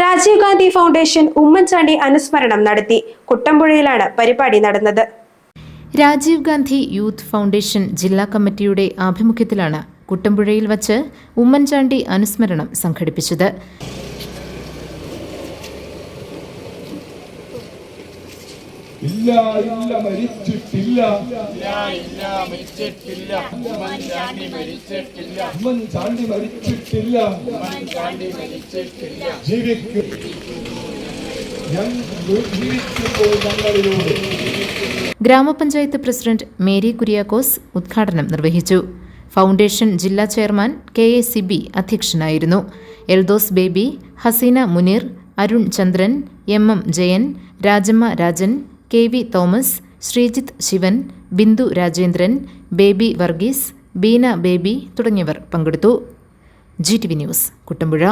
Rajeev Gandhi foundation Oommen Chandy അനുസ്മരണം നടത്തി. കുട്ടമ്പുഴയിലാണ് പരിപാടി നടന്നത്. രാജീവ് ഗാന്ധി യൂത്ത് ഫൗണ്ടേഷൻ ജില്ലാ കമ്മിറ്റിയുടെ ആഭിമുഖ്യത്തിലാണ് കുട്ടമ്പുഴയിൽ വച്ച് ഉമ്മൻചാണ്ടി അനുസ്മരണം സംഘടിപ്പിച്ചത്. ഗ്രാമപഞ്ചായത്ത് പ്രസിഡന്റ് മേരി കുര്യാക്കോസ് ഉദ്ഘാടനം നിർവഹിച്ചു. ഫൗണ്ടേഷൻ ജില്ലാ ചെയർമാൻ KA സിബി അധ്യക്ഷനായിരുന്നു. Eldhose Baby, Haseena Muneer, Arun Chandran, MM Jayan, Rajamma Rajan, KV Thomas, Sreejith Sivan, Bindu Rajendran, Baby Varghese, Beena Baby തുടങ്ങിയവർ പങ്കെടുത്തു. GTV news Kuttampuzha.